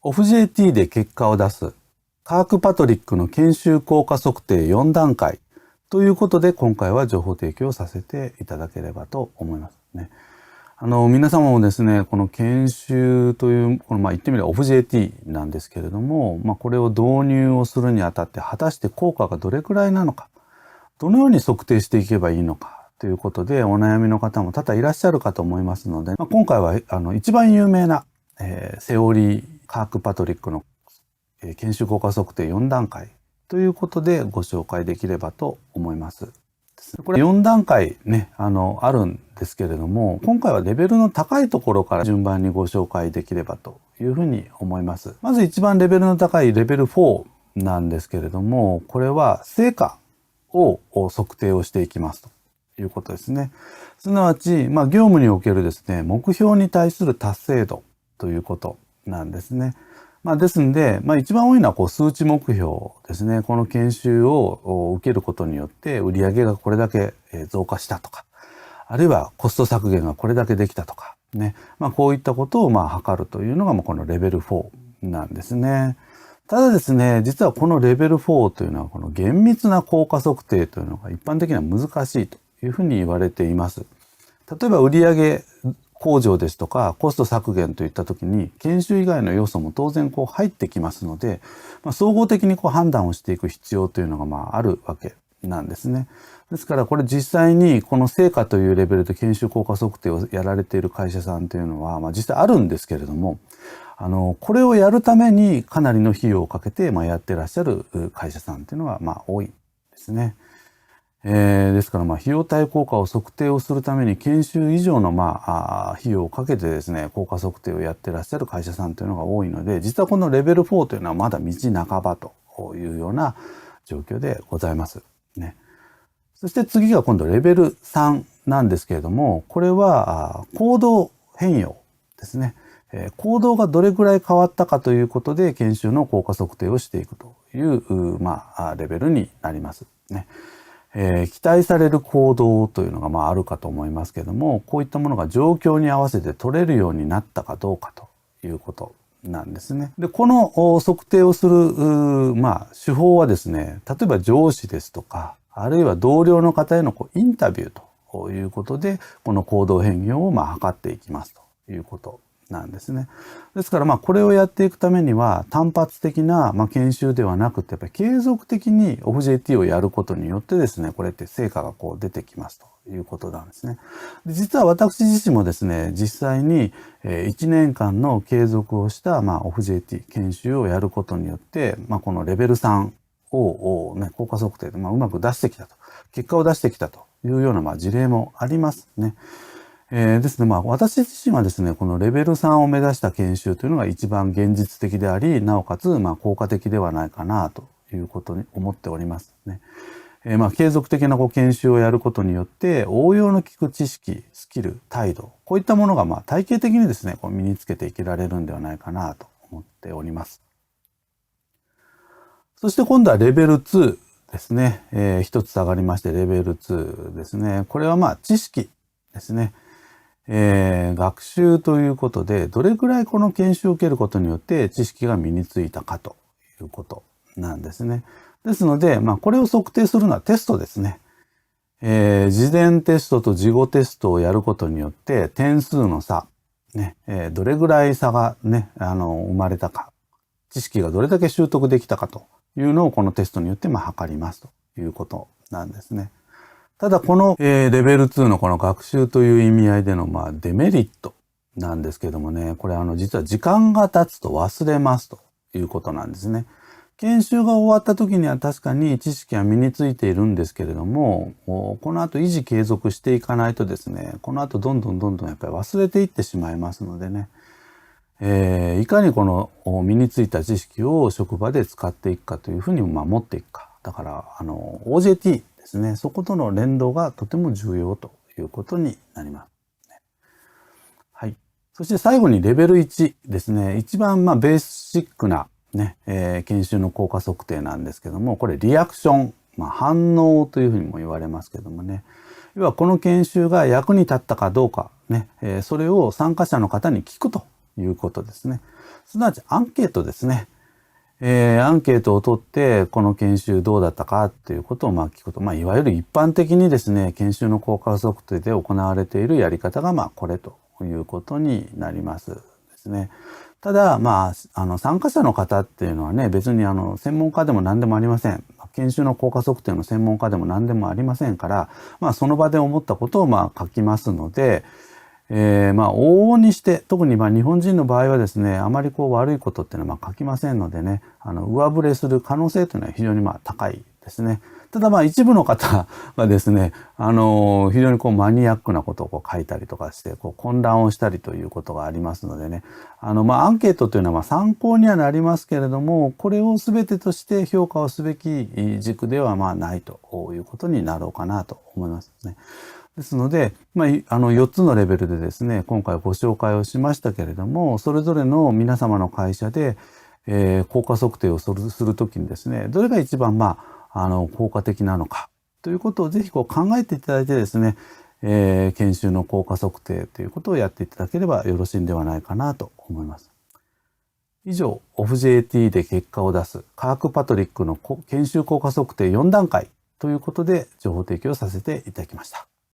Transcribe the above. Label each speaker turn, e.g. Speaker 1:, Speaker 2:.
Speaker 1: OFF-JT で結果を出すカークパトリックの研修効果測定4段階ということで、今回は情報提供させていただければと思いますね。皆様もですね、この研修という、言ってみれば OFF-JT なんですけれども、これを導入をするにあたって果たして効果がどれくらいなのか、どのように測定していけばいいのかということでお悩みの方も多々いらっしゃるかと思いますので、今回は一番有名な、セオリーカークパトリックの、研修効果測定4段階ということでご紹介できればと思います。これ4段階ね、あるんですけれども、今回はレベルの高いところから順番にご紹介できればというふうに思います。まず一番レベルの高いレベル4なんですけれども、これは成果を測定をしていきますということですね。すなわち、業務におけるですね、目標に対する達成度ということなんですね。ですんで、一番多いのは数値目標ですね。この研修を受けることによって売上がこれだけ増加したとか、あるいはコスト削減がこれだけできたとかね。こういったことを測るというのがこのレベル4なんですね。ただですね、実はこのレベル4というのはこの厳密な効果測定というのが一般的には難しいというふうに言われています。例えば売上向上ですとかコスト削減といった時に研修以外の要素も当然入ってきますので、総合的に判断をしていく必要というのがあるわけなんですね。ですからこれ実際にこの成果というレベルで研修効果測定をやられている会社さんというのは、実際あるんですけれども、これをやるためにかなりの費用をかけてやってらっしゃる会社さんというのが多いですね。ですから費用対効果を測定をするために研修以上の費用をかけてですね、効果測定をやってらっしゃる会社さんというのが多いので、実はこのレベル4というのはまだ道半ばというような状況でございますね。そして次が今度レベル3なんですけれども、これは行動変容ですね。行動がどれくらい変わったかということで研修の効果測定をしていくというレベルになりますね。期待される行動というのがあるかと思いますけれども、こういったものが状況に合わせて取れるようになったかどうかということなんですね。で、この測定をする手法はですね、例えば上司ですとか、あるいは同僚の方へのインタビューということで、この行動変容を測っていきますということなんですね。ですからこれをやっていくためには単発的な研修ではなくて、やっぱり継続的に OFF-JT をやることによってですね、これって成果が出てきますということなんですね。で、実は私自身もですね、実際に1年間の継続をしたOFF-JT 研修をやることによって、このレベル3を効果測定でうまく出してきたと、結果を出してきたというような事例もありますね。ですので私自身はですね、このレベル3を目指した研修というのが一番現実的であり、なおかつ効果的ではないかなということに思っておりますね。継続的な研修をやることによって応用の利く知識、スキル、態度、こういったものが体系的にですね、身につけていけられるんではないかなと思っております。そして今度はレベル2ですね。一つ下がりましてレベル2ですね。これは知識ですね。学習ということで、どれくらいこの研修を受けることによって知識が身についたかということなんですね。ですので、これを測定するのはテストですね。事前テストと事後テストをやることによって点数の差、ね、どれぐらい差がね、生まれたか、知識がどれだけ習得できたかというのをこのテストによって測りますということなんですね。ただこのレベル2のこの学習という意味合いでのデメリットなんですけどもね、これ実は時間が経つと忘れますということなんですね。研修が終わった時には確かに知識は身についているんですけれども、この後維持継続していかないとですね、この後どんどんやっぱり忘れていってしまいますのでね、いかにこの身についた知識を職場で使っていくかというふうに持っていくか。だからOJTですね、そことの連動がとても重要ということになります。はい。そして最後にレベル1ですね。一番ベーシックなね、研修の効果測定なんですけども、これリアクション、反応というふうにも言われますけどもね。要はこの研修が役に立ったかどうかね、それを参加者の方に聞くということですね。すなわちアンケートですね。アンケートを取ってこの研修どうだったかっていうことを聞くと、いわゆる一般的にですね、研修の効果測定で行われているやり方がこれということになりますですね。ただ参加者の方っていうのはね、別に専門家でも何でもありません。研修の効果測定の専門家でも何でもありませんから、その場で思ったことを書きますので、往々にして特に日本人の場合はですね、あまり悪いことっていうのは書きませんのでね、上振れする可能性というのは非常に高いですね。ただ一部の方がですね、非常にマニアックなことを書いたりとかして混乱をしたりということがありますのでね、アンケートというのは参考にはなりますけれども、これを全てとして評価をすべき軸ではないということになろうかなと思いますね。ですので、4つのレベルでですね、今回ご紹介をしましたけれども、それぞれの皆様の会社で、効果測定をするときにですね、どれが一番効果的なのかということをぜひ考えていただいてですね、研修の効果測定ということをやっていただければよろしいんではないかなと思います。以上、OFF-JT で結果を出すカークパトリックの研修効果測定4段階ということで情報提供させていただきました。